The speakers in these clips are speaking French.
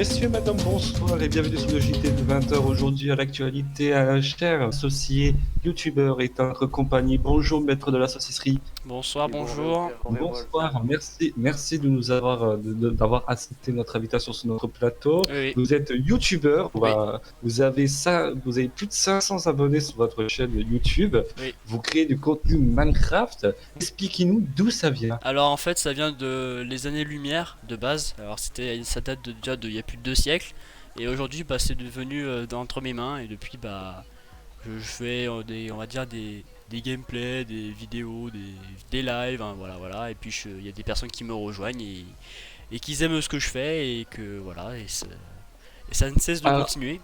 Messieurs, madame, bonsoir et bienvenue sur le JT de 20h. Aujourd'hui, à l'actualité, un cher associé youtubeur est en notre compagnie. Bonjour, maître de la saucisserie. Bonsoir, bonjour. Bonsoir, merci de nous avoir, d'avoir accepté notre invitation sur notre plateau. Oui, Vous êtes youtubeur, Oui. vous avez plus de 500 abonnés sur votre chaîne YouTube. oui. Vous créez du contenu Minecraft. Expliquez-nous d'où ça vient. Alors en fait, ça vient de les années-lumière de base. Alors ça date déjà il y a plus de 2 siècles. Et aujourd'hui, c'est devenu entre mes mains. Et depuis, je fais on va dire des gameplays, des vidéos, des lives, hein, voilà. Et puis il y a des personnes qui me rejoignent et qui aiment ce que je fais et que voilà. Et ça ne cesse de Alors, continuer.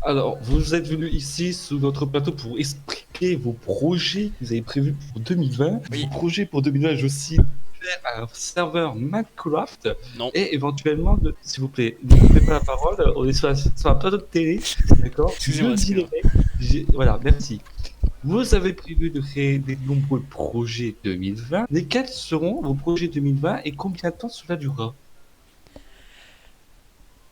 Alors, vous êtes venu ici sous notre plateau pour expliquer vos projets que vous avez prévus pour 2020. Oui. Vos projets pour 2020, je cite, faire un serveur Minecraft Non. et éventuellement, s'il vous plaît, ne coupez pas la parole, on est sur un plateau de télé, d'accord? Excusez-moi, Voilà, merci. Vous avez prévu de créer des nombreux projets 2020, mais quels seront vos projets 2020 et combien de temps cela durera?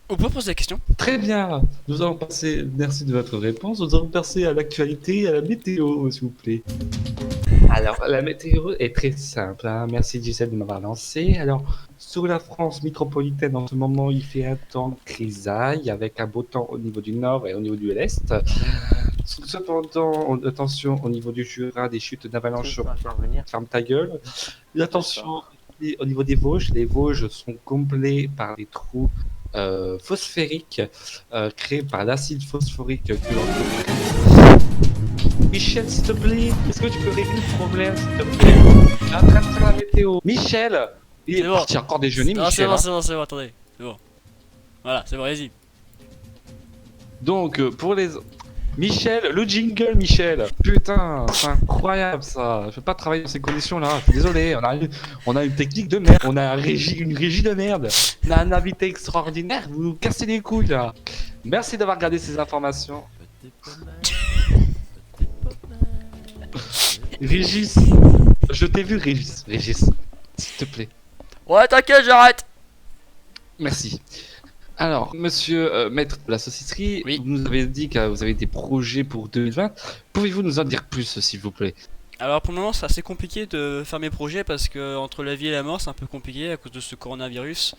On peut poser la question? Très bien, nous allons passer, merci de votre réponse, nous allons passer à l'actualité et à la météo, s'il vous plaît. Alors, la météo est très simple, hein. Merci Gisèle de m'avoir lancé. Alors, sur la France métropolitaine, en ce moment, il fait un temps grisaille, avec un beau temps au niveau du nord et au niveau du l'est. Cependant, attention, au niveau du Jura, des chutes d'avalanche, ferme ta gueule. Attention, au niveau des Vosges, les Vosges sont comblés par des trous phosphériques créés par l'acide phosphorique que l'on Michel, s'il te plaît, est-ce que tu peux régler le problème, s'il te plaît? Je suis en train de faire la météo. Michel, il est C'est bon. parti encore déjeuner, Non, Michel. Hein. c'est bon, attendez. C'est bon. Voilà, c'est bon, vas-y. Donc, pour les... Michel, le jingle, Michel. Putain, c'est incroyable ça. Je peux pas travailler dans ces conditions-là. Je suis désolé. On a une technique de merde. On a une régie de merde. On a un invité extraordinaire. Vous nous cassez les couilles là. Merci d'avoir regardé ces informations. Régis, je t'ai vu, Régis. Régis, s'il te plaît. Ouais, t'inquiète, j'arrête. Merci. Alors, monsieur maître de la saucisserie, Oui. vous nous avez dit que vous avez des projets pour 2020. Pouvez-vous nous en dire plus, s'il vous plaît? Alors pour le moment c'est assez compliqué de faire mes projets parce que entre la vie et la mort c'est un peu compliqué à cause de ce coronavirus.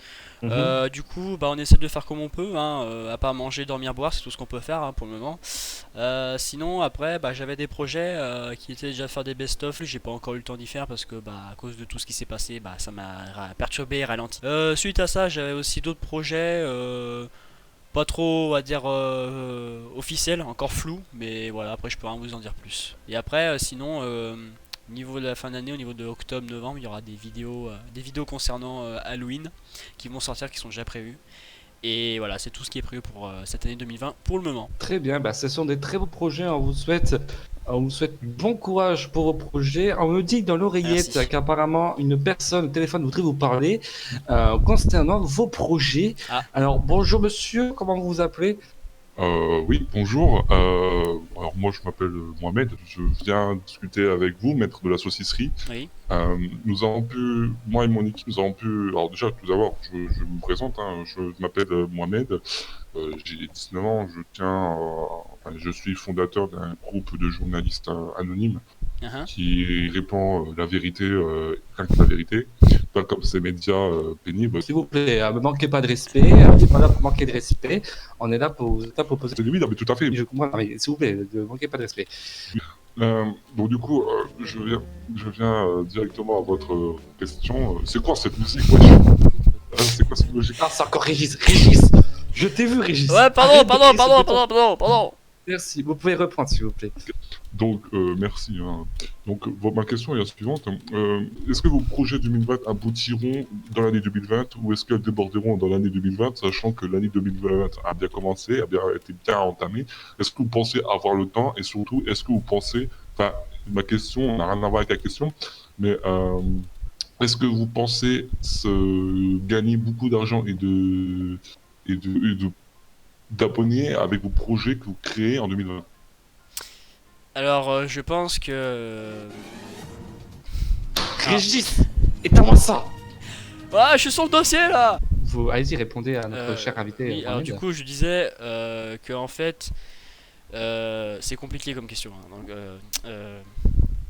Du coup on essaie de faire comme on peut, hein, à part manger, dormir, boire, c'est tout ce qu'on peut faire hein, pour le moment. Sinon après j'avais des projets qui étaient déjà faire des best-of, j'ai pas encore eu le temps d'y faire parce que à cause de tout ce qui s'est passé ça m'a perturbé et ralenti. Suite à ça j'avais aussi d'autres projets pas trop, on va dire, officiel, encore flou, mais voilà, après je peux rien vous en dire plus. Et après, sinon, au niveau de la fin d'année, au niveau de octobre-novembre, il y aura des vidéos concernant Halloween qui vont sortir, qui sont déjà prévues. Et voilà, c'est tout ce qui est prévu pour cette année 2020 pour le moment. Très bien, ce sont des très beaux projets. On vous souhaite bon courage pour vos projets. On me dit dans l'oreillette Merci. qu'apparemment une personne au téléphone voudrait vous parler concernant vos projets. Ah. Alors bonjour monsieur, comment vous vous appelez? Oui, bonjour. Alors moi je m'appelle Mohamed, je viens discuter avec vous, maître de la saucisserie. Oui. Nous avons pu, moi et mon équipe, nous avons pu... Alors déjà, tout d'abord, je me présente, hein, je m'appelle Mohamed, j'ai 19 ans, je suis fondateur d'un groupe de journalistes anonymes qui répand la vérité, rien que la vérité, pas comme ces médias pénibles. S'il vous plaît, ne manquez pas de respect, on n'est pas là pour manquer de respect, on est là pour vous proposer... Oui, non, mais tout à fait. Je comprends, mais s'il vous plaît, ne manquez pas de respect. Donc du coup, je viens directement à votre question. C'est quoi cette musique, wesh? C'est quoi cette musique? Ah, c'est encore Régis. Régis, je t'ai vu, Régis. Ouais, pardon. Merci, vous pouvez reprendre, s'il vous plaît. Donc, merci. Hein. Donc, ma question est la suivante. Est-ce que vos projets 2020 aboutiront dans l'année 2020 ou est-ce qu'elles déborderont dans l'année 2020, sachant que l'année 2020 a bien commencé, a bien été bien entamée? Est-ce que vous pensez avoir le temps et surtout, est-ce que vous pensez... Enfin, ma question n'a rien à voir avec la question, mais est-ce que vous pensez gagner beaucoup d'argent et d'abonnés avec vos projets que vous créez en 2020? Alors, je pense que... Régis, éteins-moi ça. Ah, je suis sur le dossier là. allez-y, répondez à notre cher invité. Oui, alors du Mohamed. coup, je disais que en fait, c'est compliqué comme question, hein. Donc,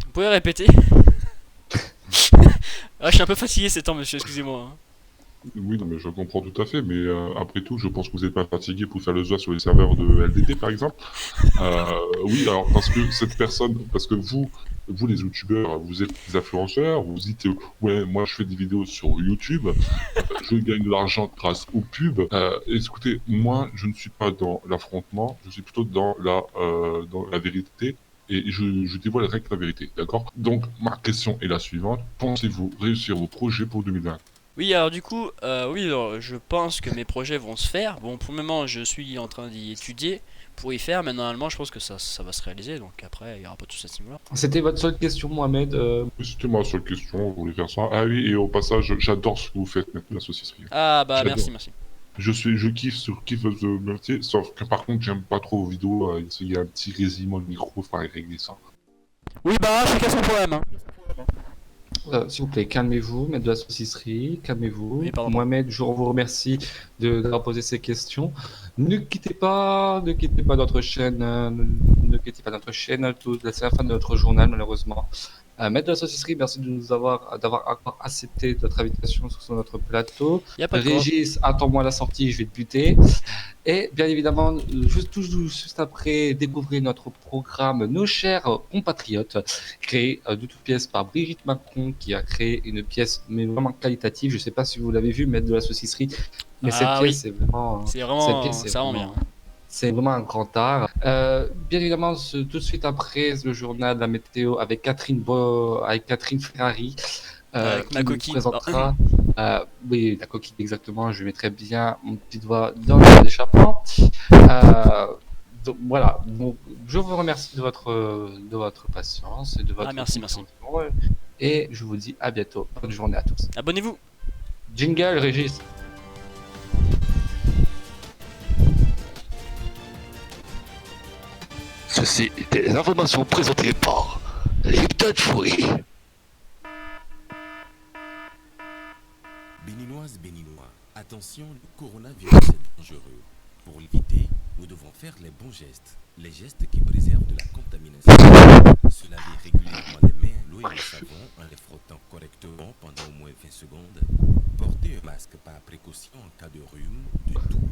vous pouvez répéter? Ah, je suis un peu fatigué ces temps, monsieur, excusez-moi, hein. Oui, non, mais je comprends tout à fait, mais après tout, je pense que vous n'êtes pas fatigué pour faire le jeu sur les serveurs de LDT, par exemple. Oui, alors parce que cette personne, parce que vous les youtubeurs, vous êtes des influenceurs, vous dites ouais, moi je fais des vidéos sur YouTube, je gagne de l'argent grâce aux pubs. Écoutez, moi je ne suis pas dans l'affrontement, je suis plutôt dans la vérité. Et je dévoile rien que la vérité, d'accord? Donc, ma question est la suivante. Pensez-vous réussir vos projets pour 2020? Oui, alors du coup, oui, alors, je pense que mes projets vont se faire. Bon, pour le moment, je suis en train d'y étudier pour y faire, mais normalement, je pense que ça va se réaliser. Donc après, il n'y aura pas tout ce niveau-là. C'était votre seule question, Mohamed. Oui, c'était ma seule question, je voulais faire ça. Ah oui, et au passage, j'adore ce que vous faites maintenant, la saucisserie. Ah bah J'adore. merci, merci. Je kiffe sur Kiff the métier, sauf que par contre, j'aime pas trop vos vidéos, il y a un petit résillement de micro, faudrait régler ça. Oui, bah chacun son problème, hein. S'il vous plaît, calmez-vous, maître de la saucisserie, calmez-vous. Oui, pardon. Mohamed, je vous remercie d'avoir posé ces questions. Ne quittez pas notre chaîne, ne quittez pas notre chaîne, c'est la fin de notre journal, malheureusement. Maître de la saucisserie, merci d'avoir encore accepté notre invitation sur notre plateau. Y a pas de quoi. Régis, attends-moi à la sortie, je vais te buter. Et bien évidemment, tout juste après, découvrir notre programme Nos chers compatriotes, créé de toutes pièces par Brigitte Macron, qui a créé une pièce mais vraiment qualitative. Je ne sais pas si vous l'avez vu, maître de la saucisserie, mais cette Ah pièce, oui, c'est vraiment, c'est cette vraiment, pièce, c'est vraiment bien. c'est vraiment un grand art. Bien évidemment, tout de suite après le journal de la météo avec avec Catherine Ferrari, Avec ma qui nous coquille. présentera. Oui, la coquille exactement. Je mettrai bien mon petit doigt dans l'échappement. Donc voilà. Donc, je vous remercie de votre patience et de votre Ah merci, merci. compréhension. Et je vous dis à bientôt. Bonne journée à tous. Abonnez-vous. Jingle, Régis. Ceci était les informations présentées par Lipton Free. Béninoises, Béninois, attention, le coronavirus est dangereux. Pour l'éviter, nous devons faire les bons gestes, les gestes qui préservent de la contamination. Se laver régulièrement les mains, l'eau et le savon en les frottant correctement pendant au moins 20 secondes. Porter un masque par précaution en cas de rhume, de toux.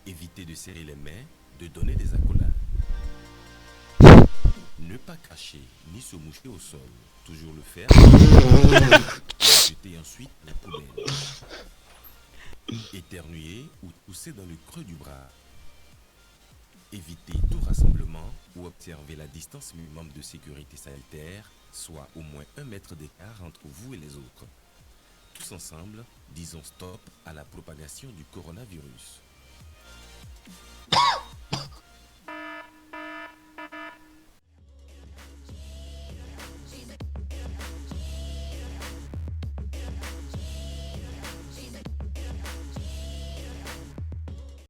Éviter de serrer les mains, de donner des accolades. Ne pas cracher ni se moucher au sol. Toujours le faire. Jeter ensuite la poubelle. Éternuer ou tousser dans le creux du bras. Éviter tout rassemblement ou observer la distance minimum de sécurité sanitaire, soit au moins 1 mètre d'écart entre vous et les autres. Tous ensemble, disons stop à la propagation du coronavirus.